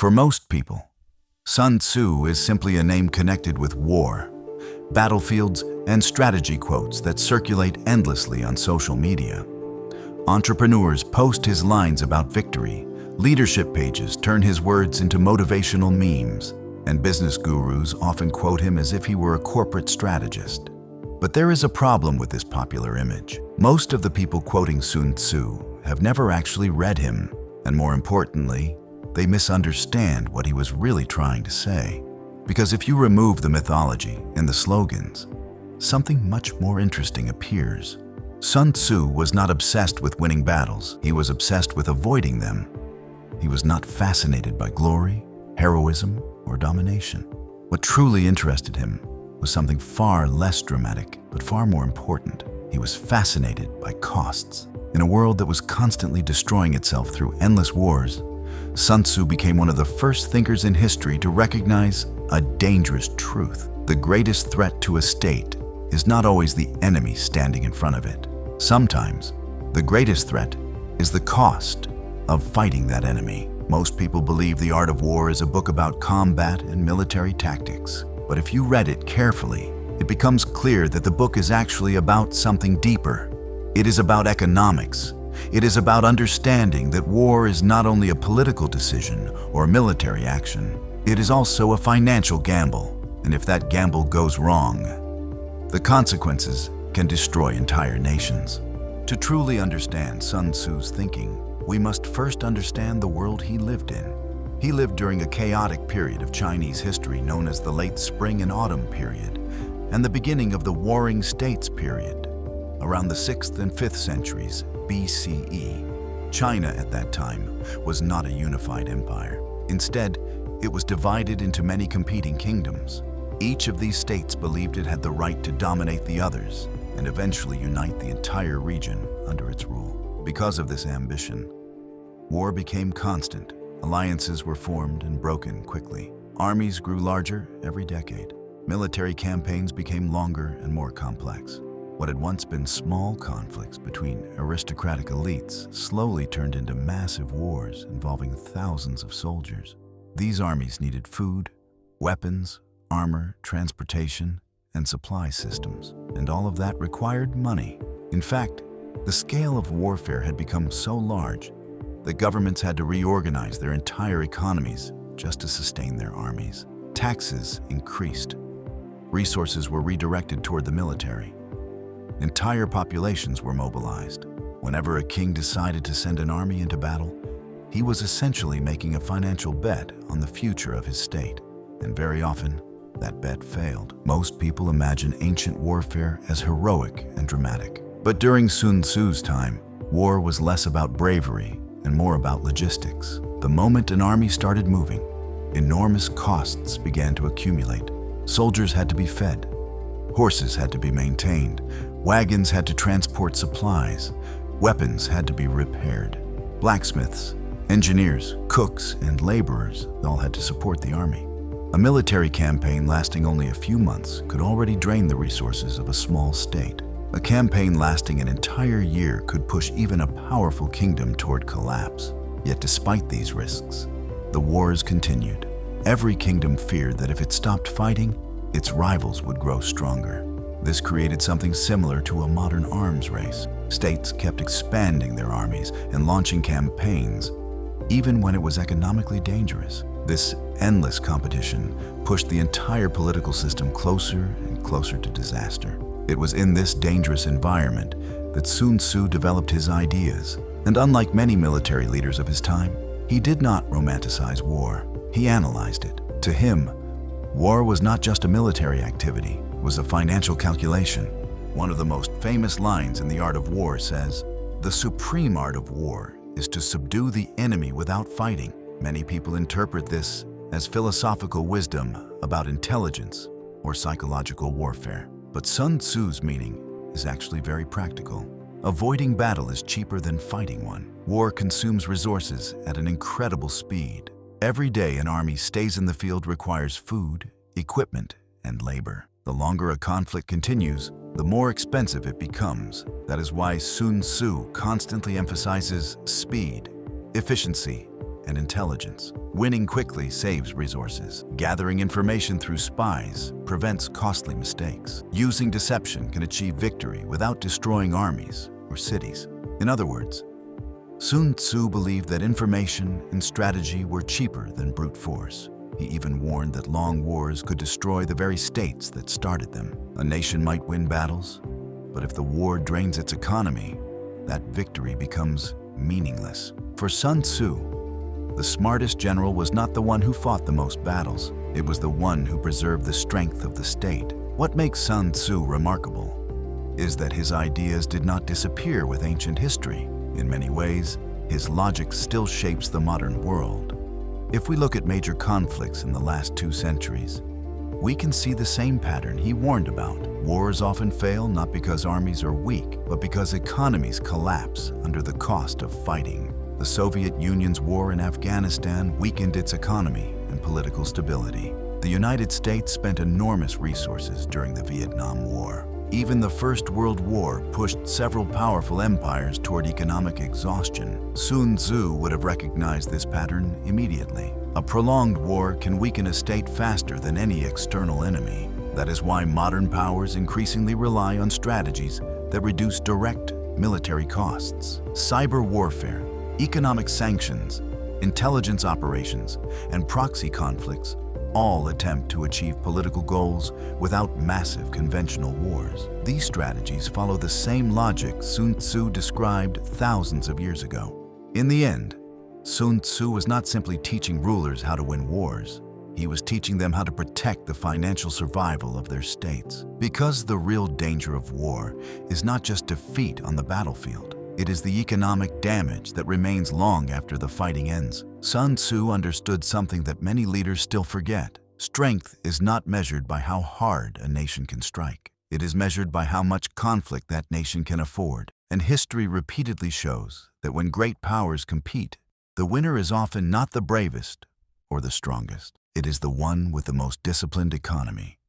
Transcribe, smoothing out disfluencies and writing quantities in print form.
For most people, Sun Tzu is simply a name connected with war, battlefields, and strategy quotes that circulate endlessly on social media. Entrepreneurs post his lines about victory, leadership pages turn his words into motivational memes, and business gurus often quote him as if he were a corporate strategist. But there is a problem with this popular image. Most of the people quoting Sun Tzu have never actually read him, and more importantly, they misunderstand what he was really trying to say. Because if you remove the mythology and the slogans, something much more interesting appears. Sun Tzu was not obsessed with winning battles, he was obsessed with avoiding them. He was not fascinated by glory, heroism, or domination. What truly interested him was something far less dramatic, but far more important. He was fascinated by costs. In a world that was constantly destroying itself through endless wars, Sun Tzu became one of the first thinkers in history to recognize a dangerous truth. The greatest threat to a state is not always the enemy standing in front of it. Sometimes, the greatest threat is the cost of fighting that enemy. Most people believe The Art of War is a book about combat and military tactics. But if you read it carefully, it becomes clear that the book is actually about something deeper. It is about economics. It is about understanding that war is not only a political decision or military action, it is also a financial gamble. And if that gamble goes wrong, the consequences can destroy entire nations. To truly understand Sun Tzu's thinking, we must first understand the world he lived in. He lived during a chaotic period of Chinese history known as the Late Spring and Autumn period, and the beginning of the Warring States period. Around the 6th and 5th centuries BCE, China at that time was not a unified empire. Instead, it was divided into many competing kingdoms. Each of these states believed it had the right to dominate the others and eventually unite the entire region under its rule. Because of this ambition, war became constant. Alliances were formed and broken quickly. Armies grew larger every decade. Military campaigns became longer and more complex. What had once been small conflicts between aristocratic elites slowly turned into massive wars involving thousands of soldiers. These armies needed food, weapons, armor, transportation, and supply systems, and all of that required money. In fact, the scale of warfare had become so large that governments had to reorganize their entire economies just to sustain their armies. Taxes increased. Resources were redirected toward the military. Entire populations were mobilized. Whenever a king decided to send an army into battle, he was essentially making a financial bet on the future of his state. And very often, that bet failed. Most people imagine ancient warfare as heroic and dramatic. But during Sun Tzu's time, war was less about bravery and more about logistics. The moment an army started moving, enormous costs began to accumulate. Soldiers had to be fed. Horses had to be maintained. Wagons had to transport supplies. Weapons had to be repaired. Blacksmiths, engineers, cooks, and laborers all had to support the army. A military campaign lasting only a few months could already drain the resources of a small state. A campaign lasting an entire year could push even a powerful kingdom toward collapse. Yet despite these risks, the wars continued. Every kingdom feared that if it stopped fighting, its rivals would grow stronger. This created something similar to a modern arms race. States kept expanding their armies and launching campaigns, even when it was economically dangerous. This endless competition pushed the entire political system closer and closer to disaster. It was in this dangerous environment that Sun Tzu developed his ideas. And unlike many military leaders of his time, he did not romanticize war. He analyzed it. To him, war was not just a military activity, it was a financial calculation. One of the most famous lines in The Art of War says, "The supreme art of war is to subdue the enemy without fighting." Many people interpret this as philosophical wisdom about intelligence or psychological warfare. But Sun Tzu's meaning is actually very practical. Avoiding battle is cheaper than fighting one. War consumes resources at an incredible speed. Every day an army stays in the field requires food, equipment, and labor. The longer a conflict continues, the more expensive it becomes. That is why Sun Tzu constantly emphasizes speed, efficiency, and intelligence. Winning quickly saves resources. Gathering information through spies prevents costly mistakes. Using deception can achieve victory without destroying armies or cities. In other words, Sun Tzu believed that information and strategy were cheaper than brute force. He even warned that long wars could destroy the very states that started them. A nation might win battles, but if the war drains its economy, that victory becomes meaningless. For Sun Tzu, the smartest general was not the one who fought the most battles. It was the one who preserved the strength of the state. What makes Sun Tzu remarkable is that his ideas did not disappear with ancient history. In many ways, his logic still shapes the modern world. If we look at major conflicts in the last 2 centuries, we can see the same pattern he warned about. Wars often fail not because armies are weak, but because economies collapse under the cost of fighting. The Soviet Union's war in Afghanistan weakened its economy and political stability. The United States spent enormous resources during the Vietnam War. Even the First World War pushed several powerful empires toward economic exhaustion. Sun Tzu would have recognized this pattern immediately. A prolonged war can weaken a state faster than any external enemy. That is why modern powers increasingly rely on strategies that reduce direct military costs. Cyber warfare, economic sanctions, intelligence operations, and proxy conflicts all attempt to achieve political goals without massive conventional wars. These strategies follow the same logic Sun Tzu described thousands of years ago. In the end, Sun Tzu was not simply teaching rulers how to win wars. He was teaching them how to protect the financial survival of their states. Because the real danger of war is not just defeat on the battlefield. It is the economic damage that remains long after the fighting ends. Sun Tzu understood something that many leaders still forget. Strength is not measured by how hard a nation can strike. It is measured by how much conflict that nation can afford. And history repeatedly shows that when great powers compete, the winner is often not the bravest or the strongest. It is the one with the most disciplined economy.